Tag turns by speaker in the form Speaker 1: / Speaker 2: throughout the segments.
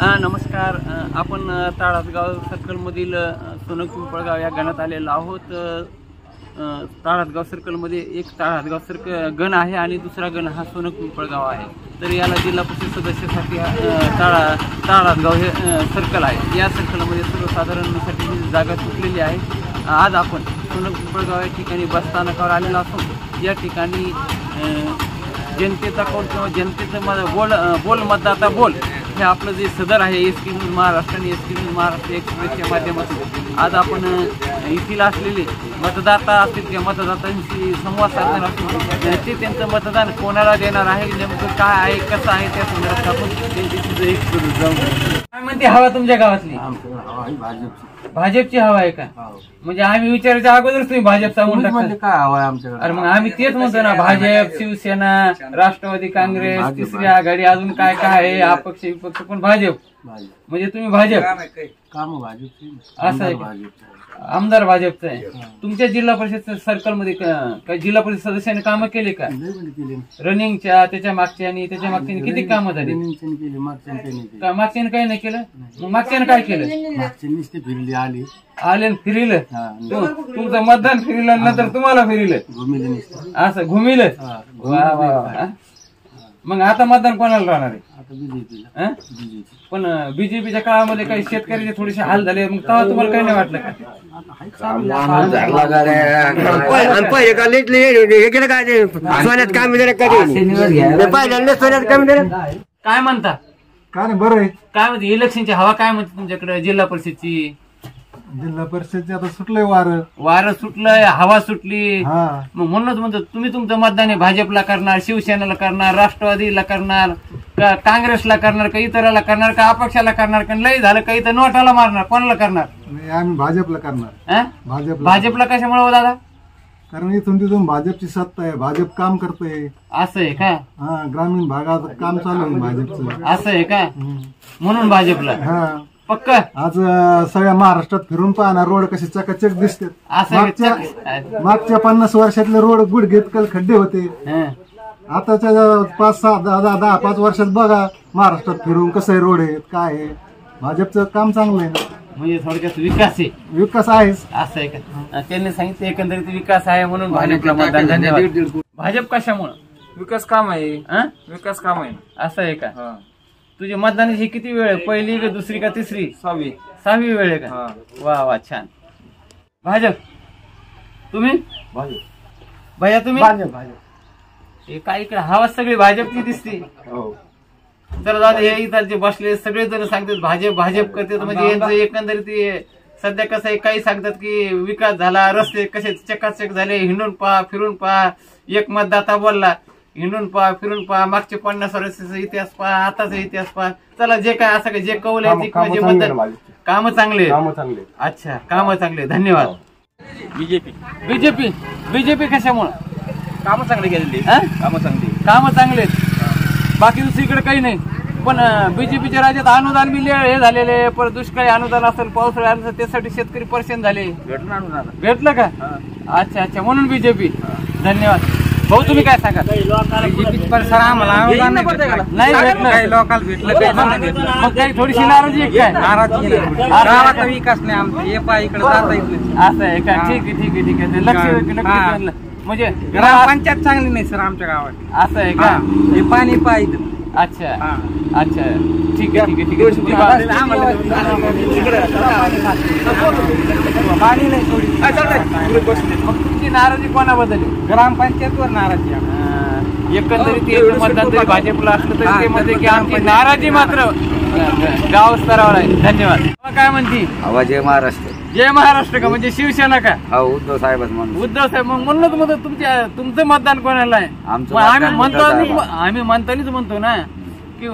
Speaker 1: नमस्कार. आपण ताळातगाव सर्कलमधील सोनक पिंपळगाव या गणात आलेलो आहोत. ताळातगाव सर्कलमध्ये एक ताळातगाव गण आहे आणि दुसरा गण हा सोनक पिंपळगाव आहे. तर याला जिल्हा परिषद सदस्यासाठी ताळातगाव हे सर्कल आहे. या सर्कलमध्ये सर्वसाधारणसाठी जागा सुटलेली आहे. आज आपण सोनक पिंपळगाव या ठिकाणी बसस्थानकावर आलेलो असून या ठिकाणी जनतेचा कौल किंवा जनतेचं बोल मतदाता बोल हे आपलं जे सदर आहे SK न्यूज महाराष्ट्र आणि SK न्यूज महाराष्ट्र एक्सप्रेसच्या माध्यमातून आज आपण येथील असलेले मतदाता असतील किंवा मतदातांशी संवाद साधणार असून ते त्यांचं मतदान कोणाला देणार आहे, नेमकं काय आहे, कसं आहे त्या संदर्भात आपण त्यांच्याशी एक जाऊ. काय म्हणते हवा तुमच्या गावातली? भाजपची हवा आहे का? म्हणजे आम्ही विचारायच्या अगोदर तुम्ही भाजप सांगून टाकता
Speaker 2: काय हवा आहे आमच्याकडे?
Speaker 1: अरे मग आम्ही तेच म्हणतो ना, भाजप, शिवसेना, राष्ट्रवादी काँग्रेस, तिसरी आघाडी, अजून काय काय आहे, अपक्ष विपक्ष, पण भाजप म्हणजे तुम्ही भाजप
Speaker 2: काम भाजप
Speaker 1: असं आहे. आमदार भाजपचं आहे. तुमच्या जिल्हा परिषद सर्कल मध्ये काही जिल्हा परिषद सदस्याने कामं केले का? रनिंगच्या, त्याच्या मागच्या आणि त्याच्या मागच्या किती कामं झाली? मागच्याने काही नाही केलं. मग मागच्याने काय केलं?
Speaker 2: फिरली आली
Speaker 1: आले फिरिलं. तुमचं मतदान फिरिलं नंतर तुम्हाला फिरिलं असं घुमिलं. वा वा वा. मग आता मतदान कोणाला राहणार आहे? पण बीजेपीच्या काळामध्ये काही शेतकऱ्याचे थोडेसे हाल झाले, मग तेव्हा तुम्हाला काही नाही वाटलं का? काय म्हणता?
Speaker 2: काय नाही, बरं आहे.
Speaker 1: काय म्हणते इलेक्शनची हवा काय म्हणते तुमच्याकडे जिल्हा परिषदची?
Speaker 2: जिल्हा परिषदचे आता सुटलंय
Speaker 1: वारं सुटलंय, हवा सुटली. मग म्हणूनच म्हणतो तुम्ही तुमचं मतदान भाजपला करणार, शिवसेनेला करणार, राष्ट्रवादीला करणार का, काँग्रेसला करणार का, इतराला करणार का, अपक्षाला करणार का, लय झालं काही तर नोटाला मारणार, कोणाला करणार?
Speaker 2: आम्ही भाजपला करणार.
Speaker 1: भाजपला कशामुळे हो दादा?
Speaker 2: कारण इथून तिथून भाजपची सत्ता आहे, भाजप काम करतोय.
Speaker 1: असं आहे का?
Speaker 2: ग्रामीण भागात काम चालू आहे भाजपचं.
Speaker 1: असं आहे का? म्हणून भाजपला पक्क.
Speaker 2: आज सगळ्या महाराष्ट्रात फिरून पाहणार रोड कसे चकाचक दिसतात. मागच्या 50 वर्षातले रोड गुडघेत खड्डे होते. आताच्या 5 वर्षात बघा महाराष्ट्रात फिरून कसं रोड आहेत, काय आहे. भाजपचं काम चांगलं आहे ना.
Speaker 1: म्हणजे थोडक्यात विकास आहे.
Speaker 2: विकास आहेच.
Speaker 1: असं आहे का? त्यांनी सांगितलं एकंदरीत विकास आहे म्हणून भाजपला मतदान. धन्यवाद. भाजप कशामुळं?
Speaker 3: विकास काम आहे. विकास काम आहे.
Speaker 1: असं आहे का? तुझी मतदानाची किती वेळ आहे? पहिली का दुसरी का तिसरी? 6वी वेळ आहे का? वा वा, छान. भाजप. तुम्ही भैया तुम्ही? काय इकडे हवा सगळी भाजपची दिसते. तर दादा हे इथं जे बसले सगळे जण सांगतात भाजप करते, म्हणजे यांचं एकंदरीत सध्या कसं आहे, काही सांगतात की विकास झाला, रस्ते कसे चकाचक झाले, हिंडून पहा, फिरून पहा. एक मतदाता बोलला, हिंडून पहा, फिरून पहा, मागचे 50 वर्षाचा इतिहास पहा, आताचा इतिहास पहा. चला जे काय असं जे कौल आहे जे मतदान काम चांगले. अच्छा, काम चांगले. धन्यवाद. बीजेपी कशामुळे?
Speaker 3: कामं चांगली केलेली.
Speaker 1: कामं चांगले. बाकी दुसरीकडे काही नाही. पण बीजेपीच्या राज्यात अनुदान बी हे झालेले, परत दुष्काळी अनुदान असेल, पावसाळी अनुदान, त्यासाठी शेतकरी परेशान झाले. भेटलं का? अच्छा, म्हणून बीजेपी. धन्यवाद. भाऊ तुम्ही काय सांगा?
Speaker 3: सर आम्हाला अनुदान नाही भेटलं. लोकांना भेटलं.
Speaker 1: मग काही थोडीशी नाराजी आहे काय?
Speaker 3: गावाचा विकास नाही आमचा. हे पाय इकडे जाता येत नाही.
Speaker 1: असं आहे का? ठीक आहे. लक्ष म्हणजे
Speaker 3: ग्रामपंचायत चांगली नाही सर आमच्या गावात.
Speaker 1: असं आहे का?
Speaker 3: हे पाणी पाहिजे.
Speaker 1: अच्छा, ठीक आहे.
Speaker 3: पाणी नाही थोडी.
Speaker 1: मग तुमची नाराजी कोणाबद्दल?
Speaker 3: ग्रामपंचायतवर नाराजी आहे.
Speaker 1: एकंदरीत मतदान जरी भाजपला असलं तरी ते म्हणते की आमची नाराजी मात्र गाव स्तरावर आहे. धन्यवाद. काय म्हणती
Speaker 4: हवा? जय महाराष्ट्र.
Speaker 1: जय महाराष्ट्र का? म्हणजे शिवसेना का?
Speaker 4: उद्धव साहेबच म्हणून.
Speaker 1: उद्धव साहेब. मग म्हणलं तुम्हाला तुमचं मतदान कोणाला आहे? आम्ही म्हणतानीच म्हणतो ना की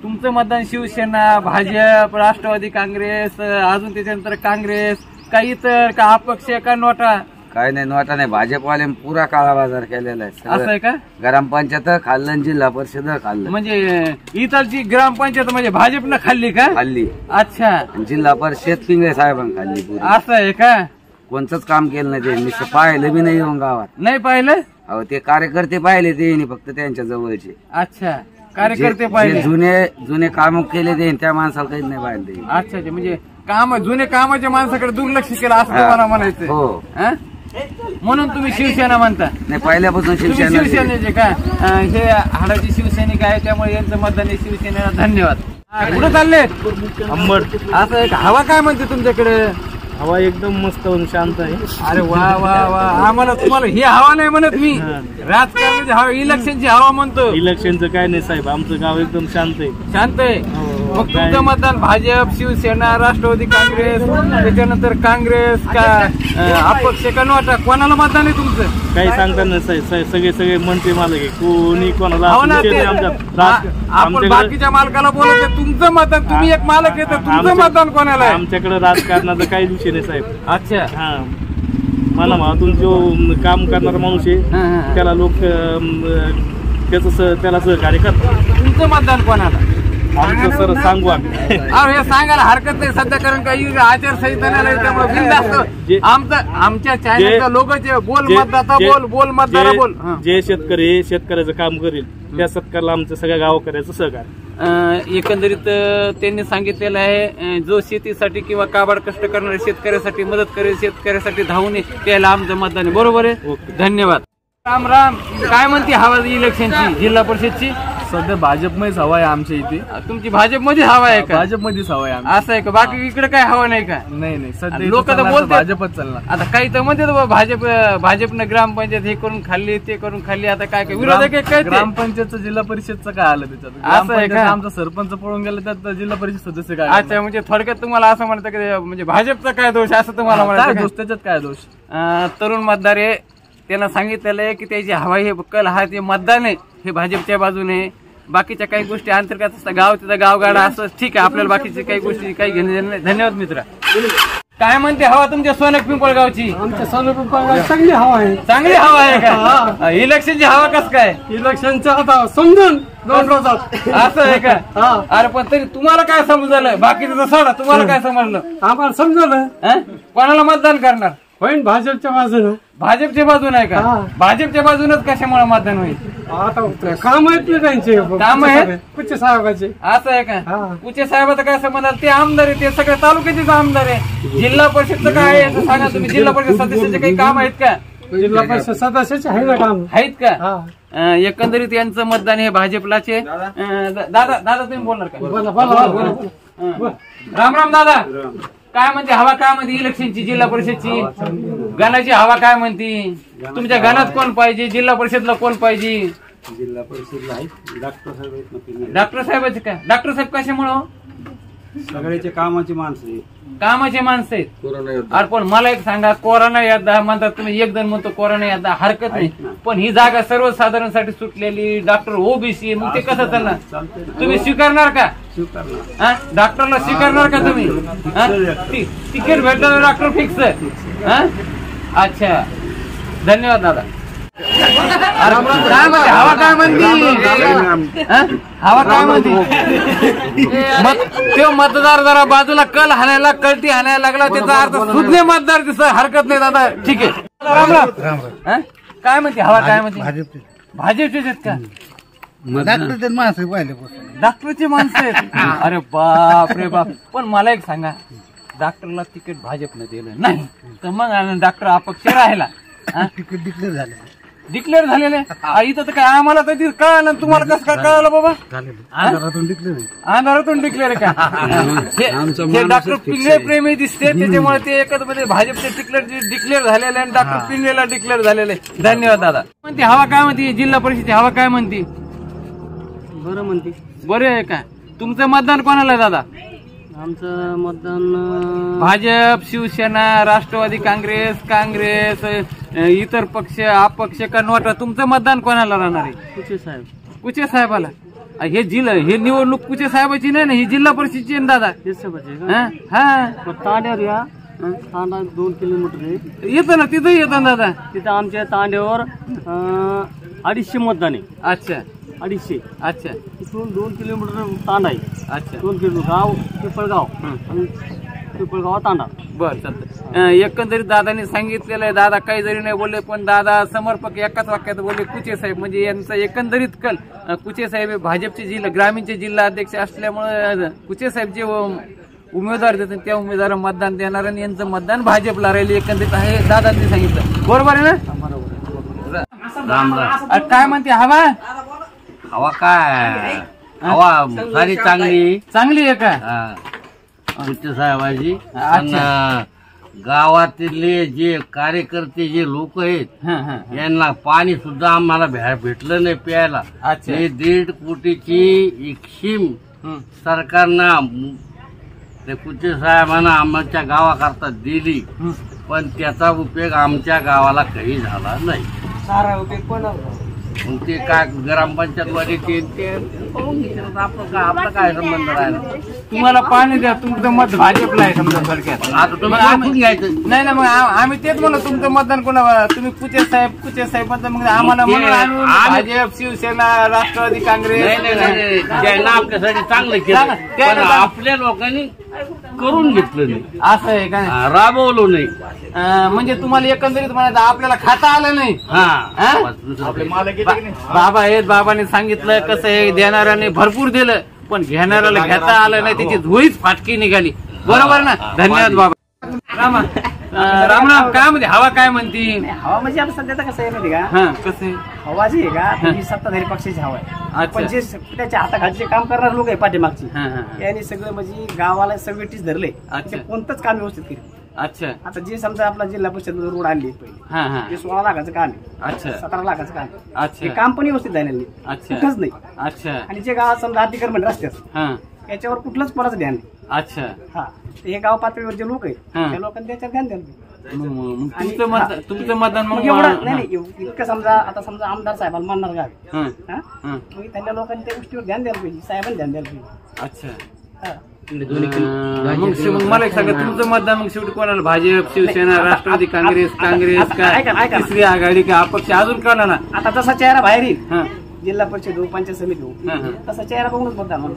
Speaker 1: तुमचं मतदान शिवसेना, भाजप, राष्ट्रवादी काँग्रेस, अजून त्याच्यानंतर काँग्रेस, काही इतर का अपक्ष का नोटा?
Speaker 4: काय नाही, नोटा नाही. भाजपवाले पुरा काळा बाजार केलेला आहे.
Speaker 1: असं आहे का?
Speaker 4: ग्रामपंचायत खाल्लं, जिल्हा परिषद खाल्लं.
Speaker 1: म्हणजे इथलची ग्रामपंचायत म्हणजे भाजपनं खाल्ली का?
Speaker 4: खाल्ली.
Speaker 1: अच्छा.
Speaker 4: जिल्हा परिषद पिंगळे साहेबांनी खाल्ली.
Speaker 1: असं आहे का?
Speaker 4: कोणतंच काम केलं नाही. ते नुसतं पाहिलं बी नाही येऊन गावात.
Speaker 1: नाही पाहिलं?
Speaker 4: ते कार्यकर्ते पाहिले ते फक्त त्यांच्या जवळचे.
Speaker 1: अच्छा. कार्यकर्ते पाहिजे.
Speaker 4: जुने काम केले ते त्या माणसाला काहीच नाही पाहिजे.
Speaker 1: अच्छा अच्छा, म्हणजे जुने कामाच्या माणसाकडे दुर्लक्ष केलं असं तुम्हाला म्हणायचं.
Speaker 4: हो,
Speaker 1: म्हणून तुम्ही शिवसेना म्हणता.
Speaker 4: नाही, पहिल्यापासून
Speaker 1: शिवसेनेचे का हे हाडाचे शिवसैनिक आहे, त्यामुळे यांचं मतदान आहे शिवसेनेला. धन्यवाद. कुठे चालले? असं एक हवा काय म्हणते तुमच्याकडे?
Speaker 5: हवा एकदम मस्त शांत आहे.
Speaker 1: अरे वा वा वा, आम्हाला तुम्हाला ही हवा नाही म्हणत मी, राजकारणाची हवा, इलेक्शनची हवा म्हणतो.
Speaker 5: इलेक्शनचं काय नाही साहेब, आमचं गाव एकदम शांत आहे.
Speaker 1: शांत आहे. मग तुमचं मतदान भाजप, शिवसेना, राष्ट्रवादी काँग्रेस, त्याच्यानंतर काँग्रेस का अपक्ष का नोटा, कोणाला मतदान आहे तुमचं?
Speaker 5: काही सांगता नाही साहेब, सगळे म्हणते मला की कोणी कोणाला.
Speaker 1: आपण बाकीच्या मालकाला बोलायचं, तुमचं मतदान, तुम्ही एक मालक येतं, तुमचं मतदान कोणाला आहे?
Speaker 5: आमच्याकडे राजकारणाचा काही विषय नाही साहेब.
Speaker 1: अच्छा.
Speaker 5: हा, मला महातून जो काम करणारा माणूस आहे त्याला लोक त्याला सहकार्य करतात.
Speaker 1: तुमचं मतदान कोणाला?
Speaker 5: आमचं सर सांगू आम्ही.
Speaker 1: अरे हे सांगायला हरकत नाही सध्या, कारण काही आचारसंहिता नाही, त्यामुळे बिनधास्त आमच्या चॅनलचा लोगोचे बोल मतदाता बोल, बोल मतदारा बोल.
Speaker 5: जे शेतकऱ्याचं काम करेल त्या सत्कारला आमचं सगळ्या गावाकऱ्याचं सहकार्य.
Speaker 1: एकंदरीत त्यांनी सांगितलेलं आहे, जो शेतीसाठी किंवा काबाड कष्ट करणाऱ्या शेतकऱ्यासाठी मदत करेल, शेतकऱ्यासाठी धावून त्याला आमचं मतदान आहे. बरोबर आहे. धन्यवाद. राम राम. काय म्हणते हवा इलेक्शनची, जिल्हा परिषदची?
Speaker 5: सध्या भाजपमध्येच हवा आहे आमच्या इथे.
Speaker 1: तुमची भाजपमध्ये हवा आहे का?
Speaker 5: भाजपमध्येच हवा आहे.
Speaker 1: असं आहे का? बाकी इकडे काय हवा नाही का?
Speaker 5: नाही, सध्या
Speaker 1: लोक तर बोलतात
Speaker 5: भाजपच चालणार.
Speaker 1: आता काही तर म्हणतात भाजपनं ग्रामपंचायत हे करून खाल्ली, ते करून खाल्ली. आता काय काय विरोधक काय?
Speaker 5: ग्रामपंचायतचं जिल्हा परिषदचं काय आलं त्याच्यात?
Speaker 1: असं आहे का?
Speaker 5: आमचा सरपंच पळून गेला, त्यात जिल्हा परिषद सदस्य काय?
Speaker 1: अच्छा, म्हणजे थोडक्यात तुम्हाला असं म्हणतं की म्हणजे भाजपचा काय दोष असं तुम्हाला म्हणायचं?
Speaker 5: दोष त्याच्यात काय दोष?
Speaker 1: तरुण मतदार आहे, त्यांना सांगितलेलं आहे की त्याची हवा हे कल हा ते मतदान आहे हे भाजपच्या बाजूने. बाकीच्या काही गोष्टी अंतर्गत असतात, गाव तिथं गावगाडा असं ठीक आहे, आपल्याला बाकीच्या काही गोष्टी काही घेणं नाही. धन्यवाद मित्रा. काय म्हणते हवा तुमच्या सोनक पिंपळगावची?
Speaker 3: आमच्या सोनक पिंपळगाव चांगली हवा आहे.
Speaker 1: चांगली हवा आहे का? इलेक्शनची हवा कसं काय?
Speaker 3: इलेक्शनचं आता समजून 2 रोजात.
Speaker 1: असं आहे का? अरे पण तरी तुम्हाला काय समजलं? बाकीचं सोडा, तुम्हाला काय समजलं?
Speaker 3: आम्हाला समजलं.
Speaker 1: कोणाला मतदान करणार?
Speaker 3: होईल भाजपच्या बाजूनं.
Speaker 1: भाजपच्या बाजून आहे का? भाजपच्या बाजूनच कशामुळे मतदान होईल?
Speaker 3: आता काम आहेत ना त्यांचे,
Speaker 1: काम आहेत
Speaker 3: कुचे साहेबाचे.
Speaker 1: असं आहे का? कुचे साहेबाचं काय समजणार? ते आमदार आहे, ते सगळ्या तालुक्याचेच आमदार आहे. जिल्हा परिषदचं काय आहे सांगा तुम्ही? जिल्हा परिषद सदस्याचे काही काम आहेत का?
Speaker 3: जिल्हा परिषद सदस्याचे आहे ना काम?
Speaker 1: आहेत का? एकंदरीत यांचं मतदान हे भाजपलाचे. दादा तुम्ही बोलणार का?
Speaker 3: बोला.
Speaker 1: राम राम दादा. काय म्हणते हवा, काय म्हणते इलेक्शनची, जिल्हा परिषदची गणाची हवा काय म्हणते? तुमच्या गणात कोण पाहिजे? जिल्हा परिषदला कोण पाहिजे?
Speaker 6: जिल्हा परिषदला आहे
Speaker 1: डॉक्टर साहेबांचे काय? डॉक्टर साहेब कशामुळं?
Speaker 6: सगळ्याचे कामाची माणसं आहेत.
Speaker 1: कामाचे माणसं आहेत. अरे पण मला एक सांगा, कोरोना योद्धा म्हणतात तुम्ही, एक जण म्हणतो कोरोना योद्धा, हरकत नाही, पण ही जागा सर्वसाधारणसाठी सुटलेली, डॉक्टर ओबीसी, मग ते कसं चालणार? तुम्ही स्वीकारणार का? डॉक्टरला स्वीकारणार का तुम्ही? तिकीट भेटलं डॉक्टर फिक्स. अच्छा, धन्यवाद दादा. हवा काय म्हणते? हवा काय म्हणते? तो मतदार जरा बाजूला कल हाणायला, कळती हाणायला लागला, त्याचा अर्थ सुज्ञ मतदार दिसत. हरकत नाही दादा, ठीक आहे. राम राम. काय म्हणते हवा, काय म्हणते? भाजपचेच आहेत का?
Speaker 3: डॉक्टरचे माणसं पाहिल्यापासून.
Speaker 1: डॉक्टरची माणसं आहेत? अरे बाप रे बाप. पण मला एक सांगा, डॉक्टरला तिकीट भाजपनं दिलं नाही तर मग डॉक्टर अपक्ष राहिला,
Speaker 3: तिकीट डिक्लेअर झाले.
Speaker 1: डिक्लेअर झालेले इथं तर काय आम्हाला तर कळलं, तुम्हाला कसं काय कळलं बाबा? अंधारातून डिक्लेअर का? हे डॉक्टर पिंगळे प्रेमी दिसते, त्याच्यामुळे ते एकच मध्ये भाजपचे डिक्लेअर झालेले आणि डॉक्टर पिंगळेला डिक्लेअर झालेले. धन्यवाद दादा. म्हणते हवा काय म्हणते? जिल्हा परिषदची हवा काय म्हणते?
Speaker 3: बरं म्हणते.
Speaker 1: बरे आहे का? तुमचं मतदान कोणाला आहे दादा?
Speaker 3: आमचं मतदान
Speaker 1: भाजप, शिवसेना, राष्ट्रवादी काँग्रेस, इतर पक्ष, अपक्ष का नोटा, तुमचं मतदान कोणाला राहणार आहे?
Speaker 3: कुचे साहेब.
Speaker 1: कुचे साहेबाला. हे निवडणूक कुचे साहेबाची नाही ना, ही जिल्हा परिषदची आहे दादा.
Speaker 3: तांड्यावर या, तांडा 2 किलोमीटर आहे.
Speaker 1: येतं ना, तिथं येतं दादा.
Speaker 3: तिथं आमच्या तांड्यावर 250 मतदान आहे.
Speaker 1: अच्छा
Speaker 3: 250.
Speaker 1: अच्छा.
Speaker 3: तिथून 2 किलोमीटर तांडा आहे.
Speaker 1: अच्छा.
Speaker 3: 2 किलोमीटर गाव पिंपळगाव आणि पिंपळगाव तांडा.
Speaker 1: बर चालतं. एकंदरीत दादांनी सांगितलेलं आहे, दादा काही जरी नाही बोलले पण दादा समर्पक एकाच वाक्यात बोलले कुचे साहेब. म्हणजे यांचा एकंदरीत कल कुचे साहेब हे भाजपचे ग्रामीणचे जिल्हा अध्यक्ष असल्यामुळे कुचे साहेब जे उमेदवार देतात त्या उमेदवार मतदान देणार आणि यांचं मतदान भाजपला राहील एकंदरीत आहे दादांनी सांगितलं. बरोबर आहे ना? काय म्हणते हवा?
Speaker 4: हवा काय हवा सारी
Speaker 1: चांगली आहे का?
Speaker 4: कुचे साहेबाची. गावातले जे कार्यकर्ते जे लोक आहेत यांना पाणी सुद्धा आम्हाला भेटलं नाही प्यायला. हे 1.5 कोटीची स्कीम सरकारनं ते कुचे साहेबांना आमच्या गावाकरता दिली पण त्याचा उपयोग आमच्या गावाला काही झाला नाही.
Speaker 3: सारा उपयोग पण
Speaker 4: मग ते काय ग्रामपंचायत वाले आपला काय संबंध राहिला?
Speaker 1: तुम्हाला पाणी द्या, तुमचं मत भाजपला आहे समजा थोडक्यात.
Speaker 4: आता तुम्ही ऐकून घ्यायचं
Speaker 1: नाही ना, मग आम्ही तेच म्हणलो तुमचं मतदान कोणाला? तुम्ही कुचे साहेब म्हणता मग आम्हाला म्हणून भाजप, शिवसेना, राष्ट्रवादी काँग्रेस.
Speaker 4: नाही ज्यांना आपल्यासाठी चांगलं केलं पण आपल्या लोकांनी करून घेतलं नाही,
Speaker 1: असं आहे का?
Speaker 4: राबवलो नाही.
Speaker 1: म्हणजे तुम्हाला एकंदरीत म्हणायचं आपल्याला खाता आलं नाही. बाबा आहेत, बाबांनी सांगितलं कसं आहे, देणाऱ्याने भरपूर दिलं पण घेणाऱ्याला घेता आलं नाही, त्याची धुळीच फाटकी निघाली. बरोबर ना? धन्यवाद बाबा. राम राम. काय म्हणते हवा? काय म्हणते
Speaker 3: हवा? म्हणजे आता सध्याचा कसं आहे माहिती का?
Speaker 1: कसं आहे
Speaker 3: हवा जी आहे का ती सत्ताधारी पक्षाची हवा आहे. पण जे त्याच्या हाताखालचे काम करणारे लोक आहे पाठीमागची यांनी सगळं म्हणजे गावाला सगळीच धरले. कोणतंच काम व्यवस्थित केलं.
Speaker 1: अच्छा.
Speaker 3: आता जे समजा आपला जिल्हा परिषद रोड आणली पहिले ते 16 लाखाचं काम आहे. 17 लाखाचं काम आहे. हे काम पण व्यवस्थित झालेलं नाही, कुठंच नाही.
Speaker 1: अच्छा.
Speaker 3: आणि जे गावात समजा अतिक्रमण रस्त्यात याच्यावर कुठलंच कोणाचं ध्यान नाही.
Speaker 1: अच्छा.
Speaker 3: हे गाव पातळीवर जे लोक आहेत त्या लोकांनी त्याच्यावर ध्यान द्यायला.
Speaker 1: तुमचं मतदान मग
Speaker 3: एवढं नाही इतकं समजा आता समजा आमदार साहेबांना मानणार गाव मग त्यांच्या लोकांनी त्या गोष्टीवर ध्यान द्यायला पाहिजे, साहेबांनी ध्यान द्यायला पाहिजे.
Speaker 1: अच्छा. मग मला एक सांगा तुमचं मतदान मग शेवटी कोणाला? भाजप, शिवसेना, राष्ट्रवादी काँग्रेस काय तिसरी आघाडी का अपक्ष अजून कोणाला?
Speaker 3: आता जसा चेहरा बाहेर येईल जिल्हा परिषद हो, पंचायत समिती हो, तसा चेहरा बघूनच मतदान होणार.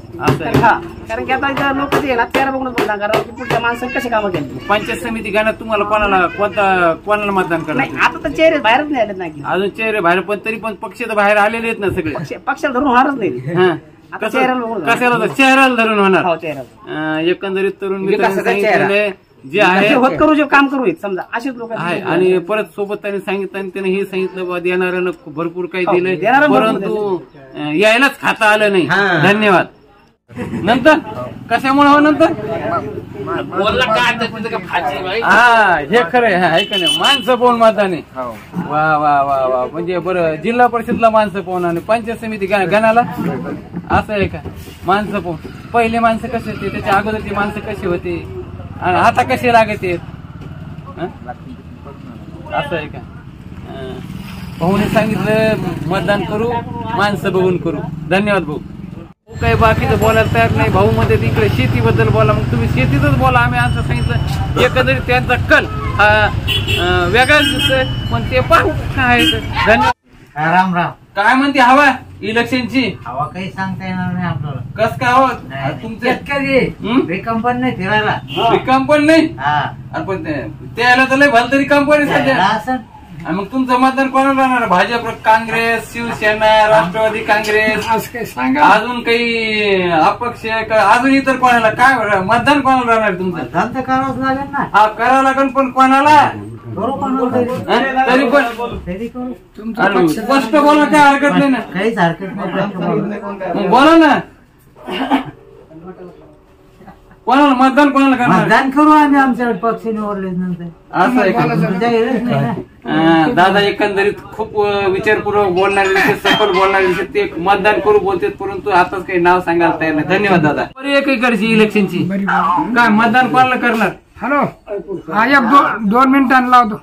Speaker 3: कारण की आता लोक जे आहे ना चेहरा बघूनच मतदान करा की पुढच्या माणसाने कशी कामं केली.
Speaker 1: पंचायत समिती गाण्यात तुम्हाला कोणाला मतदान करणार?
Speaker 3: आता तर चेहरे बाहेरच नाही आलेत नाही
Speaker 1: अजून चेहरे बाहेर, पण तरी पण पक्ष तर बाहेर आलेले आहेत ना सगळे.
Speaker 3: पक्षाला धरून होणारच नाही.
Speaker 1: कशाला? चेहऱ्याला धरून होणार. एकंदरीत तरुण मित्रांनी जे आहे
Speaker 3: होत करू जे काम करू समजा असेच लोक
Speaker 1: आहे. आणि परत सोबत त्यांनी सांगितलं आणि त्याने हे सांगितलं बाबा देणाऱ्यानं भरपूर काही दिलंय परंतु यायलाच खाता आलं नाही. धन्यवाद. नंतर कशामुळे हो? नंतर हे खरं आहे का नाही? माणसं पाहून मतदाने. वा वा वा वा. म्हणजे बरं जिल्हा परिषदला माणसं पाहून आणि पंचायत समिती गणाला असं आहे का? माणसं पाहून. पहिले माणसं कसे होते, त्याच्या अगोदरची माणसं कशी होती आणि आता कसे लागत आहेत असं आहे का? भाऊने सांगितलं मतदान करू, माणसं बघून करू. धन्यवाद भाऊ. काही बाकीचं बोलायला तयार नाही. भाऊ मध्ये तिकडे शेतीबद्दल बोला, मग तुम्ही शेतीतच बोला. आम्ही असं सांगितलं. एकंदरीत त्यांचा कल वेगळाच दिसतोय पण ते पाहू काय. धन्यवाद.
Speaker 7: राम राम.
Speaker 1: काय म्हणते हवा इलेक्शनची?
Speaker 7: हवा काही सांगता येणार नाही आपल्याला.
Speaker 1: कस काय हवं? तुमचं
Speaker 7: रिकाम पण नाही फिरायला.
Speaker 1: रिकाम पण नाही. पण ते आलं तर लय भल तरी काम पण सध्या. मग तुमचं मतदान कोणाला राहणार? भाजप, काँग्रेस, शिवसेना, राष्ट्रवादी काँग्रेस, अजून काही अपक्ष अजून इतर कोणाला? काय मतदान कोणाला राहणार तुमचं?
Speaker 7: मतदान तर करावंच लागेल ना.
Speaker 1: हा करावं लागेल पण कोणाला? तरी पण स्पष्ट बोला, काय हरकत नाही ना?
Speaker 7: काहीच हरकत नाही.
Speaker 1: मग बोला ना कोणाला मतदान कोणाला करणार?
Speaker 7: मतदान करू आम्ही आमच्या पक्ष निवडले नंतर.
Speaker 1: असं आहे का? दादा एकंदरीत खूप विचारपूर्वक बोलणारे विषय, सफल बोलणारे विषय, ते मतदान करू बोलतात परंतु आताच काही नाव सांगायला तयार नाही. धन्यवाद दादा. एकीकडची इलेक्शनची काय मतदान कोणाला करणार?
Speaker 8: हॅलो हा 2 मिनिटांनी लावतो.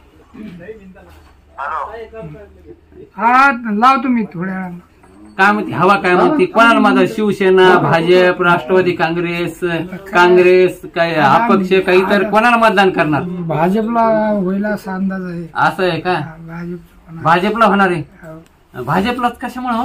Speaker 8: हा लावतो मी थोड्या वेळानं.
Speaker 1: काय म्हणते हवा? काय म्हणते कोणाला माझा? शिवसेना, भाजप, राष्ट्रवादी काँग्रेस, काय अपक्ष काही तर कोणाला मतदान करणार?
Speaker 8: भाजपला होईल असा अंदाज आहे.
Speaker 1: असं आहे का? भाजपला होणार आहे. भाजपलाच कशामुळे हो?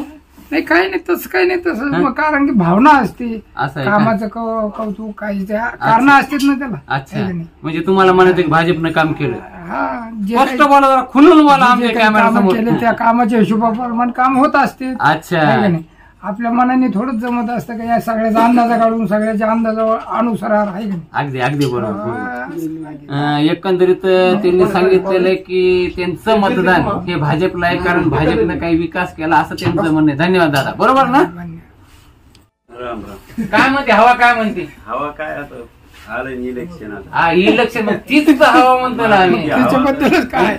Speaker 8: नाही काही नाही तसं काही नाही तसं मग कारण की भावना असते
Speaker 1: असं आहे का?
Speaker 8: कामाचं कौतुक काही कारण असतेच ना त्याला
Speaker 1: अच्छा
Speaker 8: है का नाही?
Speaker 1: म्हणजे तुम्हाला म्हणत एक भाजपनं काम केलं
Speaker 8: हा जे
Speaker 1: स्पष्ट बोला जरा खुलून बोला आमच्या कॅमेरा
Speaker 8: काम
Speaker 1: समोर
Speaker 8: केले त्या कामाच्या हिशोबाप्रमाणे काम होत असते
Speaker 1: अच्छा
Speaker 8: है का नाही? आपल्या मनाने थोडंच जमत असतं का या सगळ्याचा अंदाजा काढून सगळ्याच्या अंदाजानुसार आहे का नाही?
Speaker 1: अगदी अगदी बरोबर
Speaker 8: हा,
Speaker 1: एकंदरीत त्यांनी सांगितलेलं की त्यांचं मतदान हे भाजपला आहे कारण भाजपनं काही विकास केला असं त्यांचं म्हणणं आहे. धन्यवाद दादा बरोबर ना
Speaker 6: राम राम.
Speaker 1: काय म्हणते हवा काय म्हणते
Speaker 6: हवा काय आता आलं इलेक्शन आता.
Speaker 1: हा इलेक्शन मग तीच हवा म्हणतो ना आम्ही
Speaker 8: त्याच्याबद्दलच काय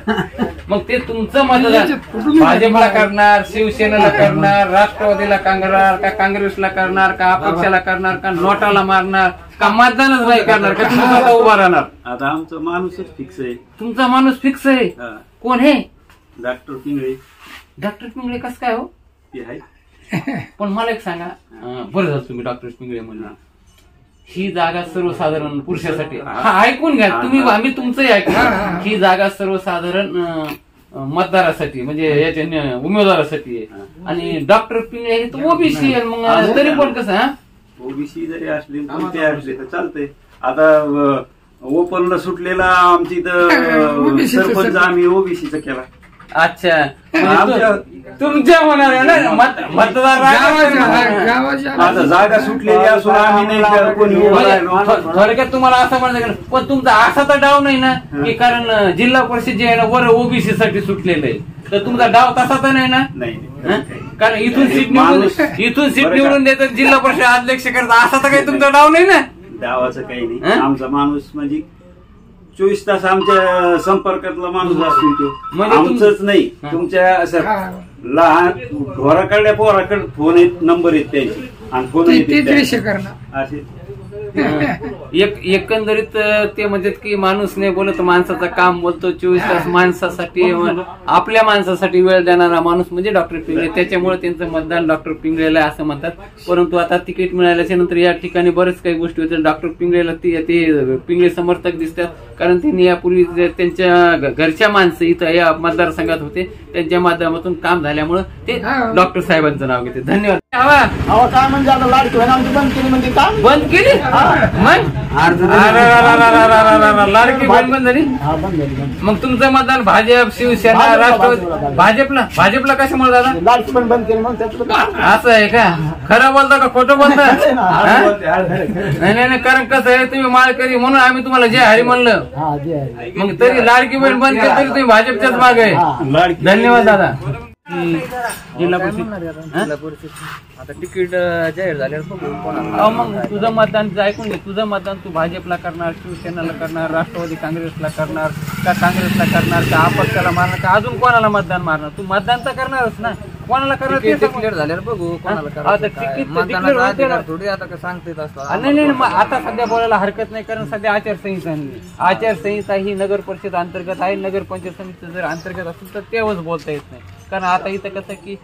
Speaker 1: मग ते तुमचं मतदान भाजपला करणार शिवसेनेला करणार राष्ट्रवादीला करणार का काँग्रेसला करणार का अपक्षाला करणार का नोटाला मारणार का मतदानच नाही करणार का तुम्ही स्वतः उभा राहणार
Speaker 6: आता आमचं माणूसच फिक्स आहे.
Speaker 1: तुमचा माणूस फिक्स आहे
Speaker 6: हा.
Speaker 1: कोण आहे
Speaker 6: डॉक्टर पिंगळे
Speaker 1: डॉक्टर पिंगळे कसं काय हो
Speaker 6: ते आहे.
Speaker 1: पण मला एक सांगा बरं झालं तुम्ही डॉक्टर पिंगळे म्हणला ही जागा सर्वसाधारण पुरुषासाठी ऐकून घ्या तुम्ही आम्ही तुमचंही ऐका ही जागा सर्वसाधारण मतदारासाठी म्हणजे याच्या उमेदवारासाठी आहे आणि डॉक्टर पिंगळे हे तर ओबीसी आहे मग तरी पण कसं
Speaker 6: ओबीसी जरी असले कोणते असले तर चालतंय. आता ओपनला सुटलेला आमची इथं सरपंच आम्ही ओबीसीचा केला.
Speaker 1: अच्छा तुमच्या होणार आहे ना मतदार
Speaker 6: आता जागा सुटलेली असून आम्ही नाही कोणी उभं राहिलो.
Speaker 1: थोडक्यात तुम्हाला असं म्हणायचं पण तुमचा असा तर डाव नाही ना की कारण जिल्हा परिषद जे आहे ना वर ओबीसी साठी सुटलेलं आहे तर तुमचा डाव तसा तर नाही ना
Speaker 6: नाही
Speaker 1: कारण इथून सीट निवडून द्यायचं जिल्हा परिषद अध्यक्ष करता असा तर काही तुमचा डाव नाही ना
Speaker 6: डावाचं काही नाही. आमचा माणूस म्हणजे 24 तास आमच्या संपर्कातला माणूस असतो तो
Speaker 1: म्हणजे
Speaker 6: आमचंच नाही तुमच्या असं लहान ढोराकडल्या पोराकडे फोन येत नंबर येत त्यांचे आणि फोन
Speaker 8: ते करणार
Speaker 6: असे
Speaker 1: एकंदरीत ते म्हणतात की माणूस नाही बोलत माणसाचं काम बोलतो 24 तास माणसासाठी आपल्या माणसासाठी वेळ देणारा माणूस म्हणजे डॉक्टर पिंगळे त्याच्यामुळे त्यांचं मतदान डॉक्टर पिंगळेला असं म्हणतात. परंतु आता तिकीट मिळाल्याच्या नंतर या ठिकाणी बरेच काही गोष्टी होत्या. डॉक्टर पिंगळेला ते पिंगळे समर्थक दिसतात कारण त्यांनी यापूर्वी त्यांच्या घरच्या माणसं इथं या मतदारसंघात होते त्यांच्या माध्यमातून काम झाल्यामुळे ते डॉक्टर साहेबांचं नाव घेते. धन्यवाद.
Speaker 3: हवा काय म्हणजे आता लाडकी बहीण आमची बंद केली म्हणजे काय
Speaker 1: बंद केली लाडकी बहीण बंद झाली.
Speaker 3: हा बंद झाली.
Speaker 1: मग तुमचं मतदान भाजप शिवसेना राष्ट्रवादी भाजपला कशामुळे दादा
Speaker 3: लाडकी बहीण बंद केली म्हणून त्याचं
Speaker 1: असं आहे का खरं बोलता का खोटं बोलता नाही कारण कसं आहे तुम्ही माळकरी म्हणून आम्ही तुम्हाला जे हरी म्हणलं
Speaker 3: हा जे आहे.
Speaker 1: मग तरी लाडकी बहीण बंद केली तरी तुम्ही भाजपच्याच मागे आहे. धन्यवाद दादा. जिल्हा परिषद
Speaker 7: आता तिकीट जाहीर झाल्यावर
Speaker 1: मग तुझं मतदान ऐकून घे तुझं मतदान तू भाजपला करणार शिवसेनेला करणार राष्ट्रवादी काँग्रेसला करणार का काँग्रेसला करणार का अपक्षाला मारणार का अजून कोणाला मतदान मारणार तू मतदान तर करणारच ना कोणाला करणार
Speaker 7: क्लिअर झाल्यावर बघू कोणाला थोडी आता सांगते
Speaker 1: नाही मग आता सध्या बोलायला हरकत नाही कारण सध्या आचारसंहिता ही नगर परिषद अंतर्गत आहे. नगर पंचायत समिती जर अंतर्गत असेल तर तेव्हाच बोलता येत नाही कारण आता इथं कसं की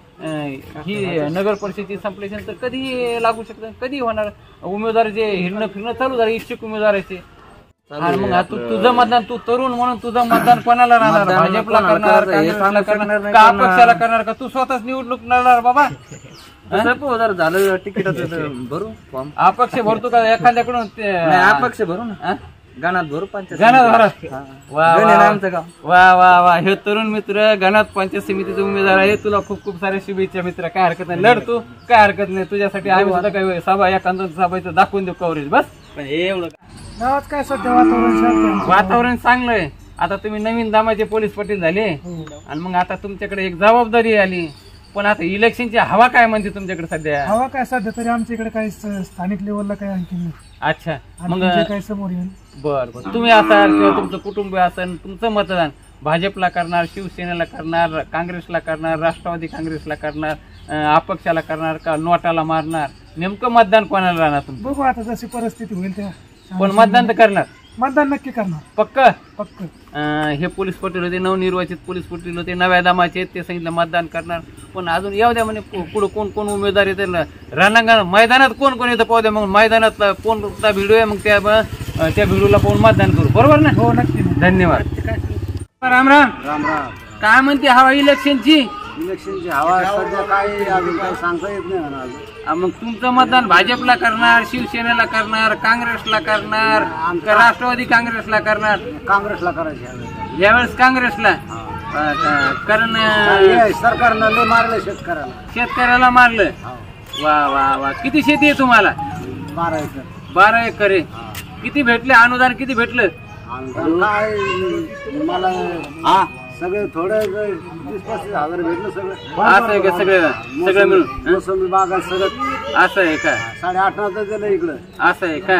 Speaker 1: ही नगर परिषदेची संपल्यानंतर कधी लागू शकतं कधी होणार उमेदवार जे हिरणं फिरणं चालू झालं इच्छुक उमेदवाराचे आणि मग तुझं मतदान तू तरुण म्हणून तुझं मतदान कोणाला राहणार भाजपला करणार काँग्रेसला करणार का अपक्षाला करणार का तू स्वतःच निवडणूक लढणार बाबा
Speaker 7: जर झालं तिकीटाचं भरू फॉर्म
Speaker 1: अपक्ष भरतो का एखाद्याकडून
Speaker 7: अपक्ष भरू ना गणात भरू
Speaker 1: गणात वा वा वा हे तरुण मित्र गणात पंचायत समितीचे उमेदवार आहे तुला खूप खूप साऱ्या शुभेच्छा मित्र काय हरकत नाही लढ तू काय हरकत नाही तुझ्यासाठी आम्ही सुद्धा काही सभा एखादा सभेचं दाखवून देऊ कव्हरेज बस पण एवढं
Speaker 8: गावात काय सध्या
Speaker 1: वातावरण चांगलं आहे. आता तुम्ही नवीन दामाचे पोलीस पाटील झाले आणि मग आता तुमच्याकडे एक जबाबदारी आली पण आता इलेक्शनची हवा काय म्हणते तुमच्याकडे सध्या
Speaker 8: हवा काय सध्या तरी आमच्या इकडे काही स्थानिक लेवलला काही आणखी नाही.
Speaker 1: अच्छा मग
Speaker 8: काही समोर येईल
Speaker 1: बर तुम्ही असाल किंवा तुमचं कुटुंब असेल तुमचं मतदान भाजपला करणार शिवसेनेला करणार काँग्रेसला करणार राष्ट्रवादी काँग्रेसला करणार अपक्षाला करणार का नोटाला मारणार नेमकं मतदान कोणाला राहणार तुमचं
Speaker 8: बघू आता जशी परिस्थिती होईल त्या
Speaker 1: पण मतदान तर करणार
Speaker 8: मतदान नक्की करणार
Speaker 1: पक्क हे पोलीस पाटील होते नवनिर्वाचित पोलीस पाटील होते नव्या दामाचे ते सांगितलं मतदान करणार पण अजून येऊ द्या म्हणे पुढे कोण कोण उमेदवार येते रणांगण मैदानात कोण कोण येतं पाहू द्या मग मैदानात कोणता व्हिडिओ आहे मग त्या व्हिडिओला पाहून मतदान करू बरोबर ना
Speaker 8: हो नक्की
Speaker 1: धन्यवाद. राम राम
Speaker 6: राम राम.
Speaker 1: काय म्हणते हवा इलेक्शनची
Speaker 2: इलेक्शनची हवा सध्या काय अजून काही सांगता येत नाही म्हणा अजून.
Speaker 1: मग तुमचं मतदान भाजपला करणार, शिवसेनेला करणार, काँग्रेसला करणार, का राष्ट्रवादी काँग्रेसला करणार?
Speaker 2: काँग्रेसला करायची
Speaker 1: यावेळेस काँग्रेसला. कारण
Speaker 2: सरकारनं लय मारलं शेतकऱ्याला.
Speaker 1: शेतकऱ्याला मारलं. वा वा वा. किती शेती आहे तुम्हाला?
Speaker 2: 12 एकर.
Speaker 1: 12 एकर आहे. किती भेटले अनुदान? किती भेटलं?
Speaker 2: काय मला सगळे थोडे 20-25 हजार भेटलं सगळं.
Speaker 1: असं आहे का? सगळं मिळून
Speaker 2: मोसंबी बागा सगळं
Speaker 1: असं आहे का?
Speaker 2: 8.5 दिलं इकडं.
Speaker 1: असं आहे का?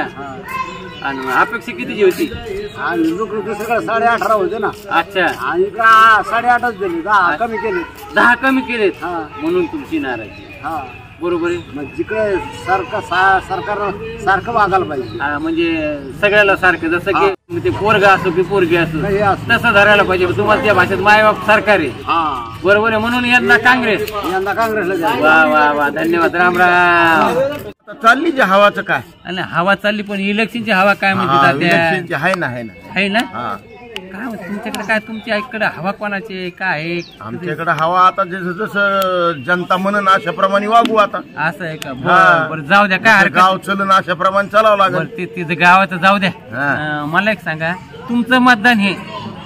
Speaker 1: आणि अपेक्षा कितीची होती?
Speaker 2: आणि दुसरं सगळं 18.5 होते ना.
Speaker 1: अच्छा.
Speaker 2: आणि इकडं 8.5 दिले. 10 कमी केले.
Speaker 1: 10 कमी केलेत म्हणून तुमची नाराजी.
Speaker 2: हा
Speaker 1: बरोबर आहे.
Speaker 2: मग जिकडे सरकार सारखं वागायला पाहिजे.
Speaker 1: म्हणजे सगळ्याला सारखं, जसं की ते पोरगा असो की पोरगी असो तसं धरायला पाहिजे. तुम्हाला त्या भाषेत मायबाप सरकार आहे. बरोबर आहे. म्हणून यंदा काँग्रेसला. वा वा वा. धन्यवाद. राम राम.
Speaker 4: चालली जे हवाचं काय?
Speaker 1: आणि हवा चालली, पण इलेक्शनची हवा काय म्हणते?
Speaker 4: आहे ना.
Speaker 1: काय तुमच्याकडे काय? तुमच्या इकडे हवा कोणाची काय आहे?
Speaker 4: आमच्याकडे हवा आता जसं जसं जनता म्हणून अशाप्रमाणे वागू आता.
Speaker 1: असं आहे का? बरं जाऊ द्या. काय
Speaker 4: गाव चलन अशाप्रमाणे चालावं लागेल.
Speaker 1: तिथं गावाचं जाऊ द्या. मला एक सांगा, तुमचं मतदान हे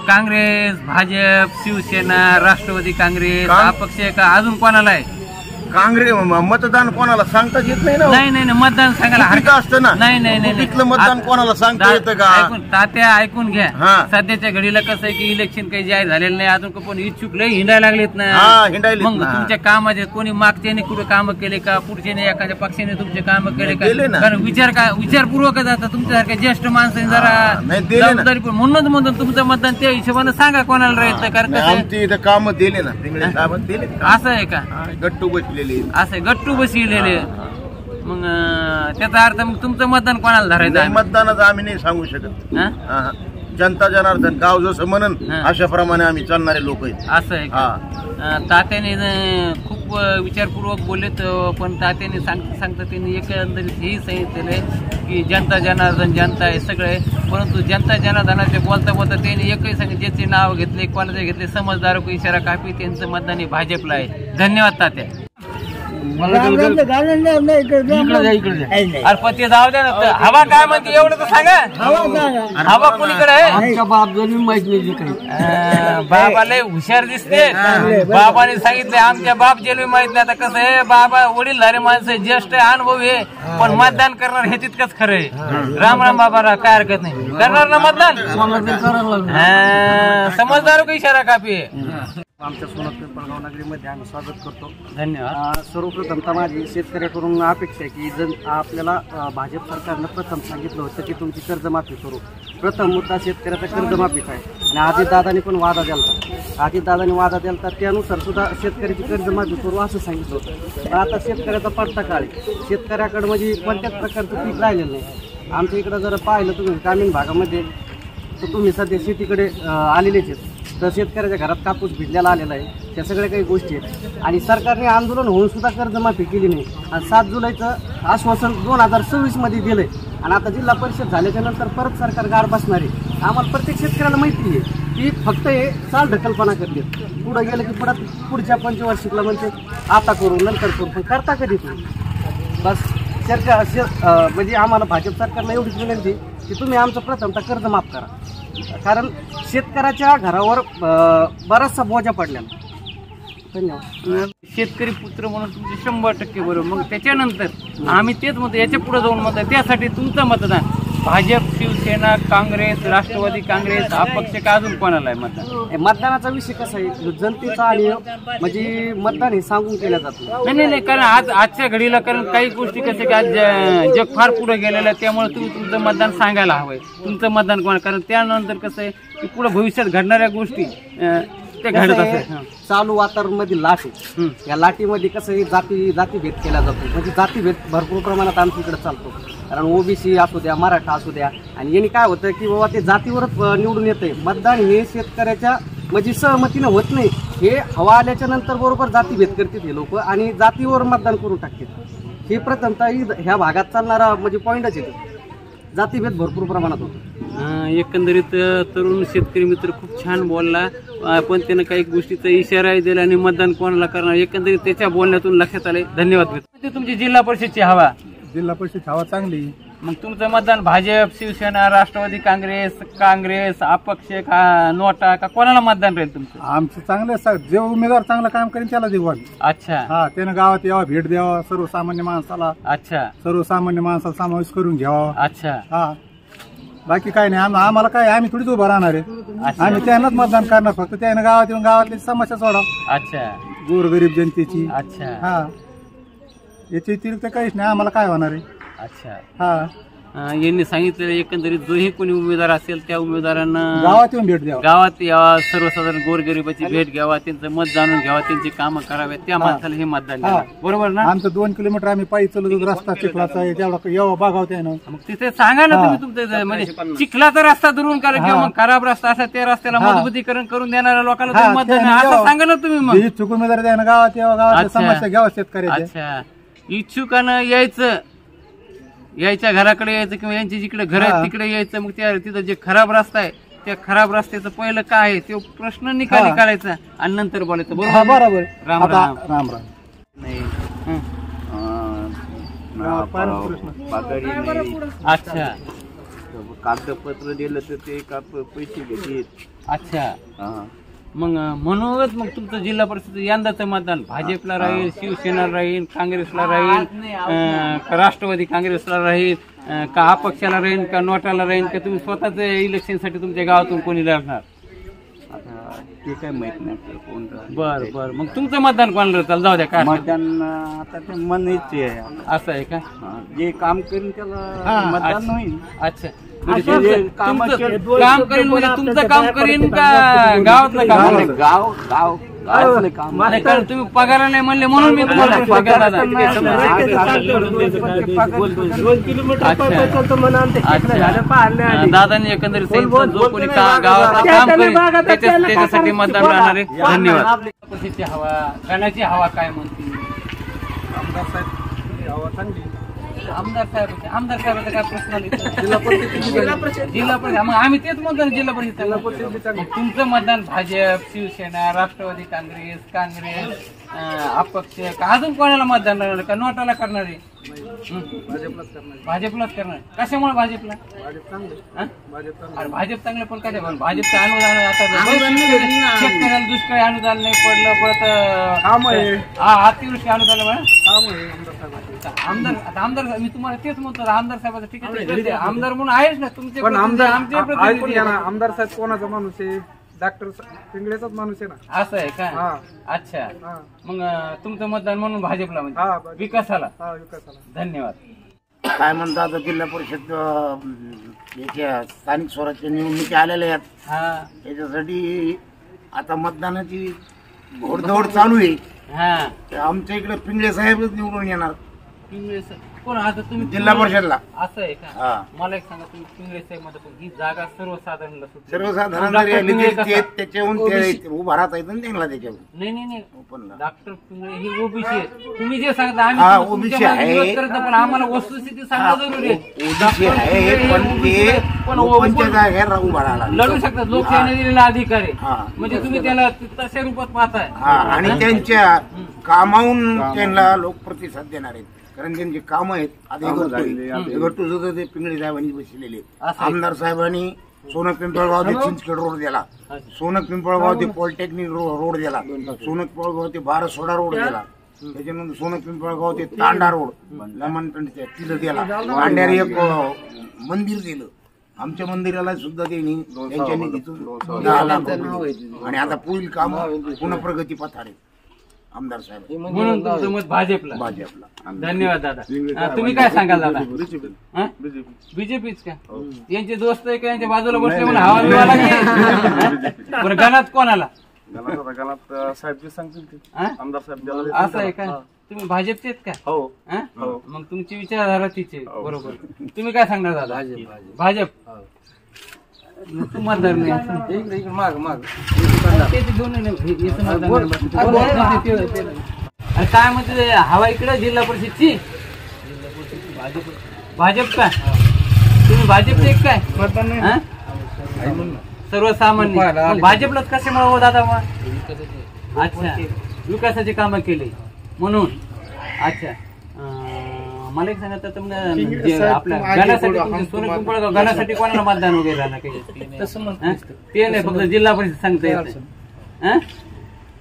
Speaker 1: काँग्रेस, भाजप, शिवसेना, राष्ट्रवादी काँग्रेस, अपक्ष का अजून कोणाला आहे?
Speaker 4: काँग्रेस मतदान कोणाला सांगताच येत नाही ना.
Speaker 1: नाही मतदान सांगायला हरकत
Speaker 4: असतं ना.
Speaker 1: नाही
Speaker 4: तिथलं मतदान कोणाला सांगता येतं का?
Speaker 1: तात्या ऐकून घ्या. सध्याच्या घडीला कसं आहे की इलेक्शन काही जाहीर झालेलं नाही अजून. कोणी इच्छुक लय हिंडायला लागलेत ना. मग तुमच्या कामाचे कोणी मागच्याने कुठे कामं केले का? पुढच्याने एखाद्या पक्षाने तुमचे कामं केले का? कारण विचारपूर्वकच आता तुमच्यासारख्या ज्येष्ठ माणसाने जरा जबाबदारी. पण म्हणूनच म्हणतो तुमचं मतदान त्या हिशोबाने सांगा कोणाला राहायचं. कारण
Speaker 4: काम दिले ना.
Speaker 1: असं आहे का?
Speaker 4: गट्टू बसले
Speaker 1: असं गट्टू बसलेले. मग त्याचा अर्थ मग तुमचं मतदान कोणाला धरायचं?
Speaker 4: मतदानाचं आम्ही नाही सांगू शकत. जनता जनार्दन गाव जसं म्हणून अशाप्रमाणे आम्ही चालणारे लोक आहेत.
Speaker 1: असं आहे का? तात्याने खूप विचारपूर्वक बोललेत, पण तात्याने सांगता त्यांनी एकंदरीत हेही सांगितलेलं की जनता जनार्दन जनता आहे सगळे. परंतु जनता जनार्दनाचे बोलता त्यांनी एकही सांगितलं, ज्याचे नाव घेतले कोणाचे घेतले समजदार को इशारा कापी, त्यांचं मतदान हे भाजपला आहे. धन्यवाद तात्या. अरे पण ते जाऊ द्या ना. हवा काय म्हणते एवढं तर सांगा. हवा कोणीकडे आहे? बाबा लय हुशार दिसते. बाबाने सांगितले आमच्या बाप जेल माहित नाही. आता कसं आहे, बाबा वडीलधारे माणसं ज्येष्ठ अनुभवी आहे, पण मतदान करणार हे तितकंच खरं आहे. राम राम बाबा. काय हरकत नाही. करणार ना मतदान? समजदार को इशारा कापी आहे.
Speaker 3: आमच्या सोनत पिंपळगाव नगरीमध्ये आम्ही स्वागत करतो.
Speaker 1: धन्यवाद.
Speaker 3: सर्वप्रथमता माझी शेतकऱ्याकडून अपेक्षा आहे की आपल्याला भाजप सरकारनं प्रथम सांगितलं होतं की तुमची कर्जमाफी करू. प्रथम मुद्दा शेतकऱ्याचा कर्जमाफीचा आहे. आणि अजितदादांनी पण वादा दिला. त्यानुसार सुद्धा शेतकऱ्याची कर्जमाफी करू असं सांगितलं होतं. आता शेतकऱ्याचा पडता काळ आहे. शेतकऱ्याकडे म्हणजे कोणत्याच प्रकारचं पीक राहिलेलं नाही. आमच्या इकडं जर पाहिलं तुम्ही ग्रामीण भागामध्ये तर तुम्ही सध्या शेतीकडे आलेलेच आहेत. तर शेतकऱ्याच्या घरात कापूस भिजलेला आलेला आहे. त्या सगळ्या काही गोष्टी आहेत. आणि सरकारने आंदोलन होऊन सुद्धा कर्जमाफी केली नाही. आणि 7 जुलैचं आश्वासन 2026 मध्ये दिलंय. आणि आता जिल्हा परिषद झाल्याच्या नंतर परत सरकार गाड बसणार आहे. आम्हाला प्रत्येक शेतकऱ्याला माहिती आहे की फक्त हे चाल ढकलपणा करते. पुढे गेलं की पुढच्या पंचवार्षिकला म्हणते आता करू नंतर करू, पण करता कधी तुम्ही? बस म्हणजे आम्हाला भाजप सरकारला एवढीच विनंती की तुम्ही आमचं प्रथमतः कर्ज माफ करा. कारण शेतकऱ्याच्या घरावर बराचसा बोजा पडलेला. धन्यवाद.
Speaker 1: शेतकरी पुत्र म्हणून तुमचे 100% बरोबर. मग त्याच्यानंतर आम्ही तेच म्हणतो, याच्या पुढे जाऊन म्हणतो त्यासाठी तुमचं मतदान भाजप, शिवसेना, काँग्रेस, राष्ट्रवादी काँग्रेस, अपक्ष का अजून कोणाला आहे मतदान?
Speaker 3: मतदानाचा विषय कसा आहे, जनतेचा आणि म्हणजे मतदान हे सांगून केलं जातं.
Speaker 1: नाही कारण आजच्या घडीला कारण काही गोष्टी कसे की आज जग फार पुढे गेलेलं आहे. त्यामुळे तुम्ही तुमचं मतदान सांगायला हवंय. तुमचं मतदान कोण? कारण त्यानंतर कसं आहे की पुढे भविष्यात घडणाऱ्या गोष्टी ते घडत असतात.
Speaker 3: चालू वातावरण मध्ये लाट आहे. या लाटीमध्ये कसं जातीभेद केला जातो. म्हणजे जातीभेद भरपूर प्रमाणात आमच्या इकडे चालतो. कारण ओबीसी असू द्या, मराठा असू द्या. आणि यांनी काय होतं की बाबा ते जातीवरच निवडून येतंय. मतदान हे शेतकऱ्याच्या म्हणजे सहमतीनं होत नाही. हे हवा आल्याच्या नंतर बरोबर जातीभेद करतात हे लोक आणि जातीवर मतदान करून टाकतात. हे प्रथमतः ह्या भागात चालणारा म्हणजे पॉईंटच येतो. जातीभेद भरपूर प्रमाणात होतो.
Speaker 1: एकंदरीत तरुण शेतकरी मित्र खूप छान बोलला, पण त्यानं काही गोष्टीचा इशाराही दिला आणि मतदान कोणाला करणार एकंदरीत त्याच्या बोलण्यातून लक्षात आले. धन्यवाद. तुमची जिल्हा परिषदची हवा?
Speaker 2: जिल्हा परिषद हवा चांगली.
Speaker 1: मग तुमचं मतदान भाजप, शिवसेना, राष्ट्रवादी काँग्रेस, अपक्ष का नोटा का कोणाला मतदान राहील तुमचं?
Speaker 2: आमचं चांगलं जे उमेदवार चांगलं काम करेन त्याला देऊ आम्ही.
Speaker 1: अच्छा.
Speaker 2: हा, त्यानं गावात यावं, भेट द्यावा सर्वसामान्य माणसाला.
Speaker 1: अच्छा.
Speaker 2: सर्वसामान्य माणसाला समावेश करून घ्यावा.
Speaker 1: अच्छा.
Speaker 2: हा, बाकी काय नाही. आम्हाला काय, आम्ही थोडीच उभं राहणार आहे. आम्ही त्यांनाच मतदान करणार, फक्त त्यानं गावात येऊन गावातली समस्या सोडा.
Speaker 1: अच्छा.
Speaker 2: गोरगरीब जनतेची.
Speaker 1: अच्छा.
Speaker 2: हा, याच्या व्यतिरिक्त काहीच नाही. आम्हाला काय होणार आहे?
Speaker 1: अच्छा.
Speaker 2: हा,
Speaker 1: यांनी सांगितलं एकंदरीत जोही कोणी उमेदवार असेल त्या उमेदवारांना
Speaker 2: गावात येऊन भेट द्यावा,
Speaker 1: गावात यावा, सर्वसाधारण गोरगरिबाची भेट घ्यावा, त्यांचं मत जाणून घ्यावा, त्यांची कामं कराव्यात, त्या माणसाला हे मतदान द्यावं. बरोबर ना?
Speaker 2: आमचं 2 किलोमीटर आम्ही पायी चालू, रस्ता चिखलाचा आहे, तेवढा यावं बघावं त्यानं.
Speaker 1: मग तिथे सांगा ना तुम्ही तुमचं, म्हणजे चिखलाचा रस्ता दुरून करा किंवा मग खराब रस्ता असा त्या रस्त्याला मजबूतीकरण करून देणाऱ्या लोकांना तुम्ही मतदान असं सांगा ना तुम्ही. मग
Speaker 2: इच्छुक उमेदवार त्यानं गावात यावं, गावातल्या समस्या घ्यावा शेतकऱ्याच्या.
Speaker 1: अच्छा. इच्छुकानं यायच्या घराकडे यायचं किंवा यांची जिकडे घर आहेत तिकडे यायचं. मग त्या तिथं जे खराब रस्ता आहे त्या खराब रस्त्याचं पहिलं काय आहे ते प्रश्न निकाली काढायचा आणि नंतर बोलायचं.
Speaker 2: बरोबर.
Speaker 1: राम राम.
Speaker 2: राम राम.
Speaker 1: अच्छा.
Speaker 7: कागदपत्र दिलं तर ते का पैसे घेतील.
Speaker 1: अच्छा. मग म्हणूनच मग तुमचं जिल्हा परिषद यंदाचं मतदान भाजपला राहील, शिवसेना राहील, काँग्रेसला राहील, राष्ट्रवादी काँग्रेसला राहील, का अपक्षाला राहील, का नोटाला राहील, का तुम्ही स्वतःच इलेक्शनसाठी तुमच्या गावातून कोणी लढणार?
Speaker 7: ते काय माहित नाही कोण.
Speaker 1: बर बर. मग तुमचं मतदान कोणाला राहतं? जाऊ द्या. काय
Speaker 7: मतदान आता ते मनच आहे.
Speaker 1: असं आहे का?
Speaker 7: जे काम करेन त्याला मतदान होईल.
Speaker 1: अच्छा. काम करीन म्हणजे तुमचं काम करीन का गावातलं काम?
Speaker 7: गाव काम.
Speaker 1: तुम्ही पगार नाही म्हणले म्हणून मी तुम्हाला दादांनी एकंदरीत जो कोणी गावात काम करेल त्याच्यासाठी मतदान राहणार आहे. धन्यवाद. परिषदची हवा, गणाची हवा काय म्हणते?
Speaker 2: आमदार साहेब हवा चांगली.
Speaker 1: आमदार साहेबाचा काय प्रश्न जिल्हा परिषद. मग आम्ही तेच म्हणतो ना, जिल्हा परिषद. तुमचं मतदान भाजप, शिवसेना, राष्ट्रवादी काँग्रेस, अपक्ष का अजून कोणाला मतदान करणार का नोटाला करणार आहे? भाजपलाच करणार. कशामुळे भाजपला? भाजप चांगलं, पण काय भाजपचं अनुदान आता शेतकऱ्याला दुष्काळी अनुदान नाही पडलं, परत अतिवृष्टी अनुदान. आमदार मी तुम्हाला तेच म्हणतो, आमदार साहेबाचं तिकीट आमदार म्हणून आहेच ना तुमचे.
Speaker 2: आमदार साहेब कोणाचा माणूस आहे? डॉक्टर पिंगळेचाच माणूस आहे ना.
Speaker 1: असं आहे का? अच्छा. मग तुमचं मतदान म्हणून भाजपला म्हणजे विकासाला. धन्यवाद.
Speaker 9: काय म्हणतात आता जिल्हा परिषद याच्या स्थानिक स्वराज्य निवडणुकी आलेल्या आहेत. त्याच्यासाठी आता मतदानाची घोडदौड चालू आहे. आमच्या इकडे पिंगळे साहेबच निवडून येणार.
Speaker 1: कोण आता तुम्ही
Speaker 9: जिल्हा परिषदला?
Speaker 1: असं आहे का? मला एक सांगा, तुम्ही पिंगळे साहेब मध्ये ही जागा सर्वसाधारण
Speaker 9: त्याच्याहून उभा राहता येत ना त्यांना त्याच्यावर.
Speaker 1: नाही डॉक्टर पिंगळे ही ओबीसी आहे. तुम्ही जे सांगता आम्ही
Speaker 9: ओबीसी आहे,
Speaker 1: पण आम्हाला वस्तुस्थिती सांगणं जरुरी
Speaker 9: आहे. पण ओपनच्या जागेवर उभा राहिला
Speaker 1: लढू शकतात. लोकशाहीने दिलेला अधिकार आहे, म्हणजे तुम्ही त्याला तशा रूपात पाहताय.
Speaker 9: आणि त्यांच्या कामावून त्यांना लोक प्रतिसाद देणार आहेत, कारण त्यांची कामं आहेत. आता गट्टू सुद्धा ते पिंगळे साहेबांनी बसलेले. आमदार साहेबांनी सोनक पिंपळगाव ते चिंचखेड रोड दिला, सोनक पिंपळगाव ते पॉलिटेक्निक रोड दिला, सोनक पिंपळगाव ते बारसोडा रोड दिला, त्याच्यानंतर सोनक पिंपळगाव ते तांडा रोड तिथं दिला. तांड्यावर एक मंदिर दिलं. आमच्या मंदिराला सुद्धा त्यांनी त्यांच्या निधीतून 10 लाख रुपये. आणि आता पुढील काम पुन्हा प्रगती पथारे आमदार साहेब
Speaker 1: म्हणून तुमचं मत भाजपला. धन्यवाद दादा. तुम्ही काय सांगाल दादा? बीजेपीच का? यांचे दोस्त आहे का यांच्या बाजूला बसले म्हणून हवा बिवा लागली? बरं, गणात कोणाला?
Speaker 5: गणात साहेब जे सांगतील ते आमदार साहेब.
Speaker 1: असं आहे का? तुम्ही भाजपचेच का?
Speaker 5: हो.
Speaker 1: मग तुमची विचारधारा तिचे बरोबर. तुम्ही काय सांगणार दादा? भाजप. तू मतदार नाही. माग काय म्हणते हवा इकडे जिल्हा परिषदची? भाजप का? तुम्ही भाजपचे एक काय हा? सर्वसामान्य मग भाजपलाच कशामुळे हो दादा मग? अच्छा, विकासाचे कामं केले म्हणून. अच्छा, मला एक सांगा तर आपल्या गणासाठी सोनं पिंपळगाव गणासाठी कोणाला मतदान वगैरे राहणार काही? ते नाही, फक्त जिल्हा परिषद सांगता येत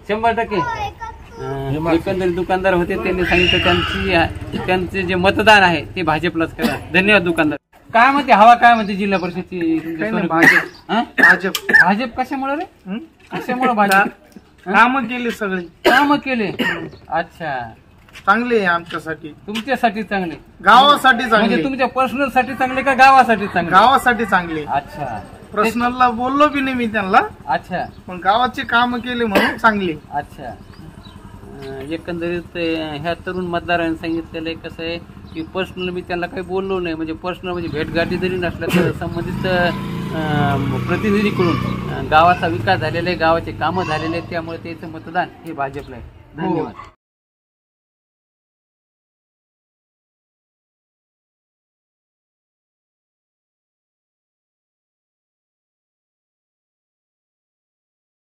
Speaker 1: 100%. एकंदरीत दुकानदार होते, त्यांनी सांगितलं त्यांचे जे मतदान आहे ते भाजपलाच करा. धन्यवाद दुकानदार. काय म्हणते हवा, काय म्हणते जिल्हा परिषदची? भाजप कशामुळे रे? कशामुळे भाजप?
Speaker 5: कामं केले, सगळे
Speaker 1: कामं केले. अच्छा,
Speaker 5: चांगले आमच्यासाठी,
Speaker 1: तुमच्यासाठी चांगले,
Speaker 5: गावासाठी चांगले.
Speaker 1: म्हणजे तुमच्या पर्सनल साठी चांगले का गावासाठी चांगले?
Speaker 5: गावासाठी चांगले.
Speaker 1: अच्छा,
Speaker 5: पर्सनलला बोललो बी नाही मी त्यांना.
Speaker 1: अच्छा,
Speaker 5: पण गावाचे काम केले म्हणून चांगले.
Speaker 1: अच्छा, एकंदरीत ह्या तरुण मतदारांनी सांगितलेलं आहे कसं आहे की पर्सनल मी त्यांना काही बोललो नाही, म्हणजे पर्सनल म्हणजे भेटगाठी जरी नसल्या तर संबंधित प्रतिनिधीकडून गावाचा विकास झालेला आहे, गावाचे कामं झालेले आहेत, त्यामुळे त्याचं मतदान हे भाजपला आहे. धन्यवाद.